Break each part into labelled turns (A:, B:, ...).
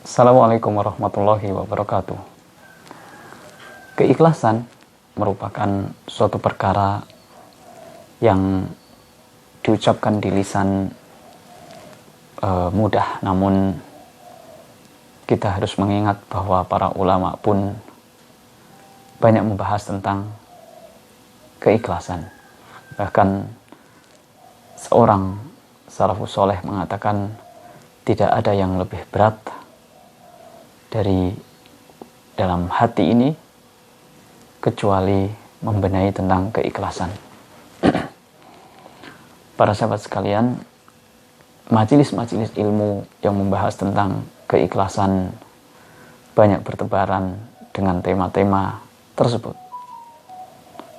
A: Assalamualaikum warahmatullahi wabarakatuh. Keikhlasan merupakan suatu perkara yang diucapkan di lisan mudah, namun kita harus mengingat bahwa para ulama pun banyak membahas tentang keikhlasan. Bahkan seorang salafus soleh mengatakan tidak ada yang lebih berat dari dalam hati ini kecuali membenahi tentang keikhlasan. Para sahabat sekalian, majelis-majelis ilmu yang membahas tentang keikhlasan banyak bertebaran dengan tema-tema tersebut.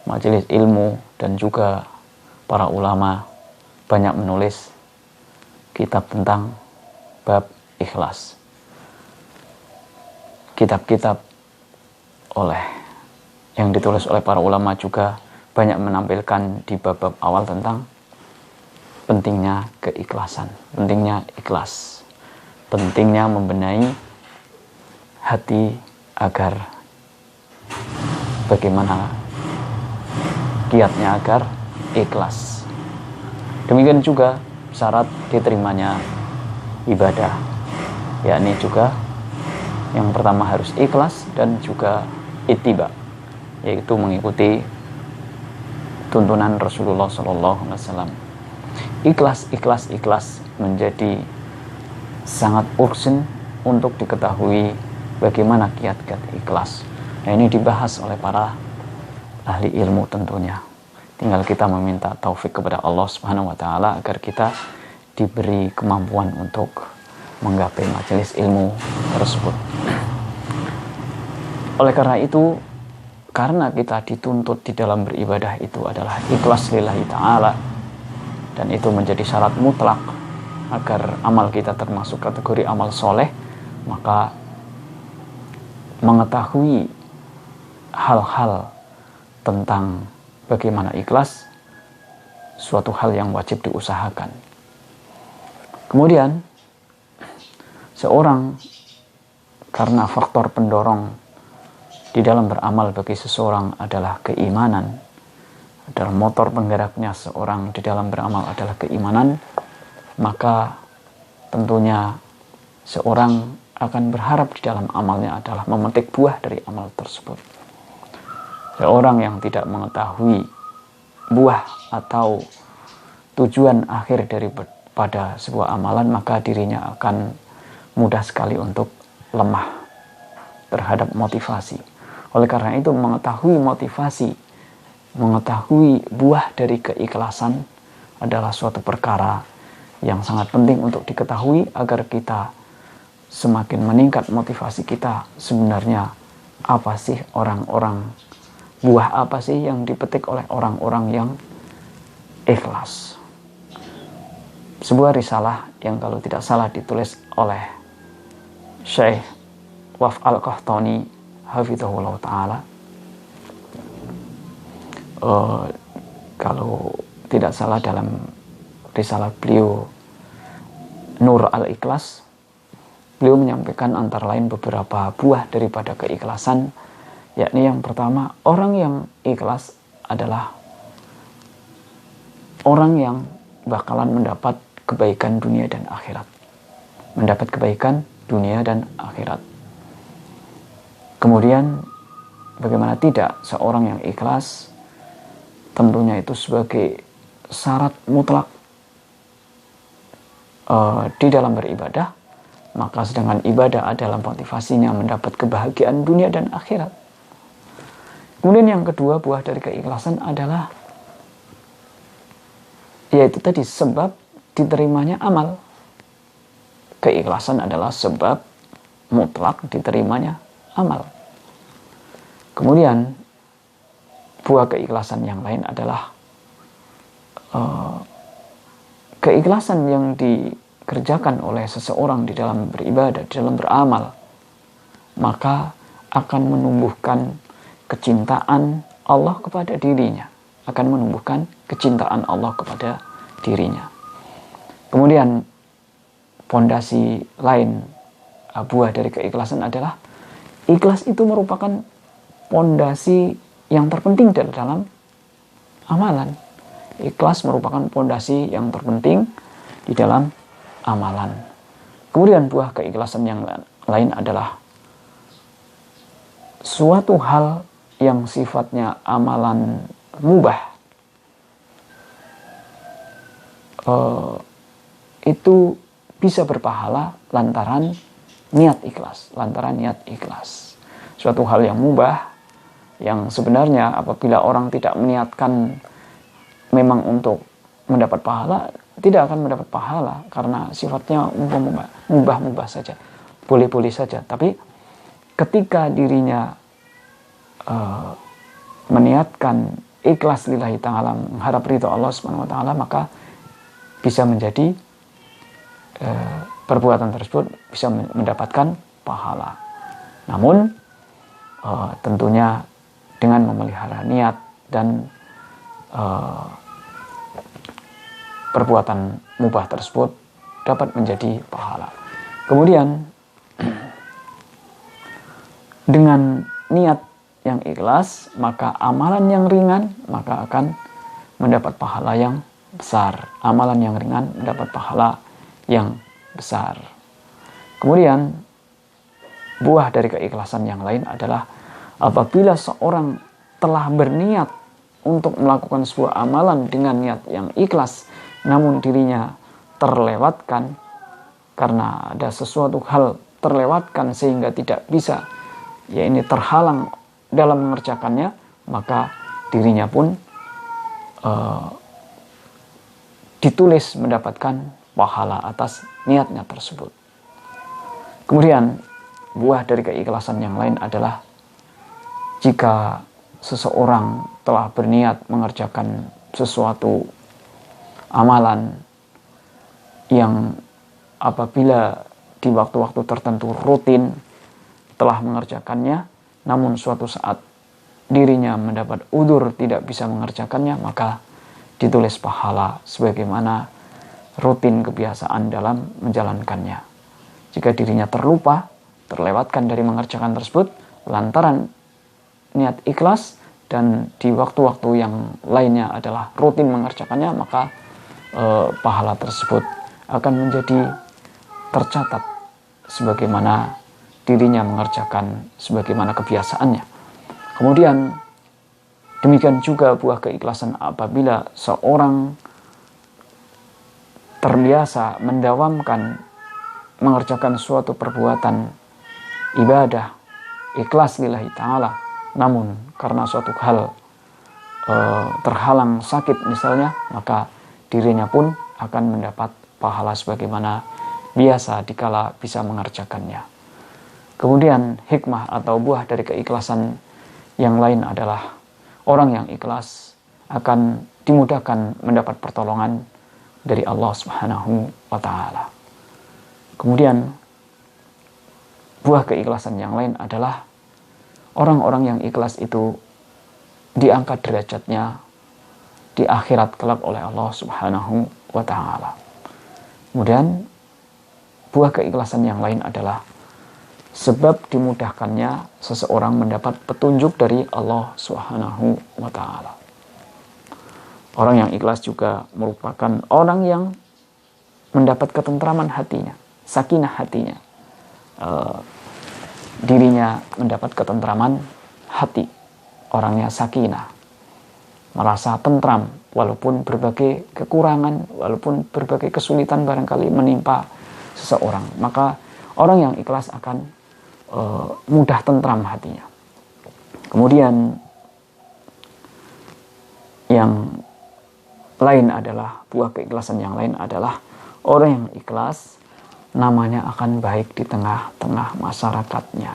A: Majelis ilmu dan juga para ulama banyak menulis kitab tentang bab ikhlas. Kitab-kitab yang ditulis oleh para ulama juga banyak menampilkan di bab-bab awal tentang pentingnya keikhlasan, pentingnya ikhlas, pentingnya membenahi hati agar bagaimana kiatnya agar ikhlas. Demikian juga syarat diterimanya ibadah, yakni juga yang pertama harus ikhlas dan juga ittiba, yaitu mengikuti tuntunan Rasulullah SAW. Ikhlas menjadi sangat urgent untuk diketahui bagaimana kiat-kiat ikhlas. Nah, ini dibahas oleh para ahli ilmu tentunya. Tinggal kita meminta taufik kepada Allah Subhanahu wa taala agar kita diberi kemampuan untuk menggapai majelis ilmu tersebut. Oleh karena itu, karena kita dituntut di dalam beribadah itu adalah ikhlas lillahi ta'ala, dan itu menjadi syarat mutlak agar amal kita termasuk kategori amal soleh, maka mengetahui hal-hal tentang bagaimana ikhlas suatu hal yang wajib diusahakan. Kemudian seorang, karena faktor pendorong di dalam beramal bagi seseorang adalah keimanan, adalah motor penggeraknya seorang di dalam beramal adalah keimanan, maka tentunya seorang akan berharap di dalam amalnya adalah memetik buah dari amal tersebut. Seorang yang tidak mengetahui buah atau tujuan akhir daripada sebuah amalan, maka dirinya akan mudah sekali untuk lemah terhadap motivasi. Oleh karena itu, mengetahui motivasi, mengetahui buah dari keikhlasan adalah suatu perkara yang sangat penting untuk diketahui agar kita semakin meningkat motivasi kita. Sebenarnya apa sih buah apa sih yang dipetik oleh orang-orang yang ikhlas? Sebuah risalah yang kalau tidak salah ditulis oleh Syekh Waf Al-Qahtani hafizahullah ta'ala, kalau tidak salah dalam risalah beliau Nur Al-Ikhlas, beliau menyampaikan antara lain beberapa buah daripada keikhlasan, yakni yang pertama, orang yang ikhlas adalah orang yang bakalan mendapat kebaikan dunia dan akhirat. Mendapat kebaikan dunia dan akhirat. Kemudian bagaimana tidak, seorang yang ikhlas tentunya itu sebagai syarat mutlak di dalam beribadah, maka sedangkan ibadah adalah motivasinya mendapat kebahagiaan dunia dan akhirat. Kemudian yang kedua, buah dari keikhlasan adalah yaitu tadi sebab diterimanya amal. Keikhlasan adalah sebab mutlak diterimanya amal. Kemudian buah keikhlasan yang lain adalah keikhlasan yang dikerjakan oleh seseorang di dalam beribadah, di dalam beramal, maka akan menumbuhkan kecintaan Allah kepada dirinya, akan menumbuhkan kecintaan Allah kepada dirinya. Kemudian pondasi lain buah dari keikhlasan adalah ikhlas itu merupakan pondasi yang terpenting dalam amalan. Ikhlas merupakan pondasi yang terpenting di dalam amalan. Kemudian buah keikhlasan yang lain adalah suatu hal yang sifatnya amalan mubah, itu bisa berpahala lantaran niat ikhlas. Suatu hal yang mubah yang sebenarnya apabila orang tidak meniatkan memang untuk mendapat pahala, tidak akan mendapat pahala karena sifatnya mubah saja, boleh-boleh saja. Tapi ketika dirinya meniatkan ikhlas lillahi ta'ala, mengharap ridho Allah subhanahu wa ta'ala, maka bisa menjadi perbuatan tersebut bisa mendapatkan pahala. Namun tentunya dengan memelihara niat dan perbuatan mubah tersebut dapat menjadi pahala. Kemudian dengan niat yang ikhlas, maka amalan yang ringan maka akan mendapat pahala yang besar. Amalan yang ringan mendapat pahala yang besar. Kemudian buah dari keikhlasan yang lain adalah apabila seorang telah berniat untuk melakukan sebuah amalan dengan niat yang ikhlas, namun dirinya terlewatkan karena ada sesuatu hal terlewatkan sehingga tidak bisa, ya ini terhalang dalam mengerjakannya, maka dirinya pun ditulis mendapatkan pahala atas niatnya tersebut. Kemudian buah dari keikhlasan yang lain adalah jika seseorang telah berniat mengerjakan sesuatu amalan yang apabila di waktu-waktu tertentu rutin telah mengerjakannya, namun suatu saat dirinya mendapat udzur tidak bisa mengerjakannya, maka ditulis pahala sebagaimana rutin kebiasaan dalam menjalankannya. Jika dirinya terlupa, terlewatkan dari mengerjakan tersebut lantaran niat ikhlas dan di waktu-waktu yang lainnya adalah rutin mengerjakannya, maka pahala tersebut akan menjadi tercatat sebagaimana dirinya mengerjakan sebagaimana kebiasaannya. Kemudian demikian juga buah keikhlasan apabila seorang terbiasa mendawamkan mengerjakan suatu perbuatan ibadah ikhlas lillahi ta'ala, namun karena suatu hal terhalang sakit misalnya, maka dirinya pun akan mendapat pahala sebagaimana biasa dikala bisa mengerjakannya. Kemudian hikmah atau buah dari keikhlasan yang lain adalah orang yang ikhlas akan dimudahkan mendapat pertolongan dari Allah Subhanahu wa ta'ala. Kemudian buah keikhlasan yang lain adalah orang-orang yang ikhlas itu diangkat derajatnya di akhirat kelak oleh Allah Subhanahu wa ta'ala. Kemudian buah keikhlasan yang lain adalah sebab dimudahkannya seseorang mendapat petunjuk dari Allah Subhanahu wa ta'ala. Orang yang ikhlas juga merupakan orang yang mendapat ketentraman hatinya, sakinah hatinya. Dirinya mendapat ketentraman hati. Orangnya sakinah, merasa tentram walaupun berbagai kekurangan, walaupun berbagai kesulitan barangkali menimpa seseorang. Maka orang yang ikhlas akan mudah tentram hatinya. Kemudian yang lain adalah buah keikhlasan yang lain adalah orang yang ikhlas namanya akan baik di tengah-tengah masyarakatnya.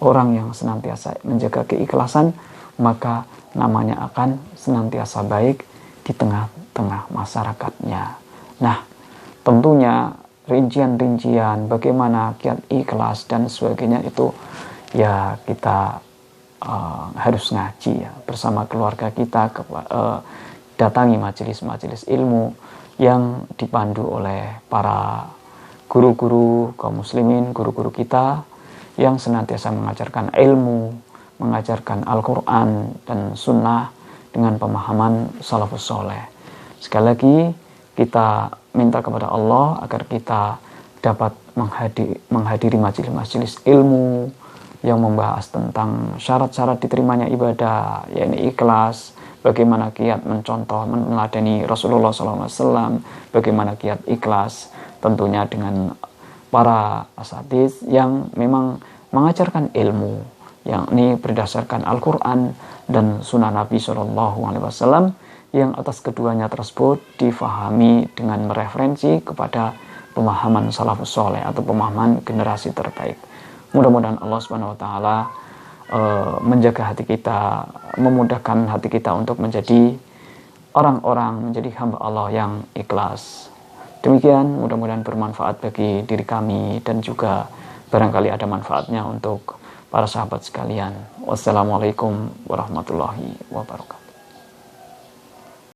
A: Orang yang senantiasa menjaga keikhlasan maka namanya akan senantiasa baik di tengah-tengah masyarakatnya. Nah, tentunya rincian-rincian bagaimana kiat ikhlas dan sebagainya itu ya kita harus ngaji ya bersama keluarga kita, datangi majelis-majelis ilmu yang dipandu oleh para guru-guru kaum muslimin, guru-guru kita yang senantiasa mengajarkan ilmu, mengajarkan Al-Quran dan Sunnah dengan pemahaman salafus soleh. Sekali lagi kita minta kepada Allah agar kita dapat menghadiri majelis-majelis ilmu yang membahas tentang syarat-syarat diterimanya ibadah, yaitu ikhlas, bagaimana kiat mencontoh, meneladani Rasulullah SAW, bagaimana kiat ikhlas, tentunya dengan para asatidz yang memang mengajarkan ilmu, yakni berdasarkan Al-Quran dan Sunnah Nabi SAW, yang atas keduanya tersebut difahami dengan mereferensi kepada pemahaman salafus soleh atau pemahaman generasi terbaik. Mudah-mudahan Allah Subhanahu wa taala menjaga hati kita, memudahkan hati kita untuk menjadi orang-orang, menjadi hamba Allah yang ikhlas. Demikian, mudah-mudahan bermanfaat bagi diri kami dan juga barangkali ada manfaatnya untuk para sahabat sekalian. Wassalamualaikum warahmatullahi wabarakatuh.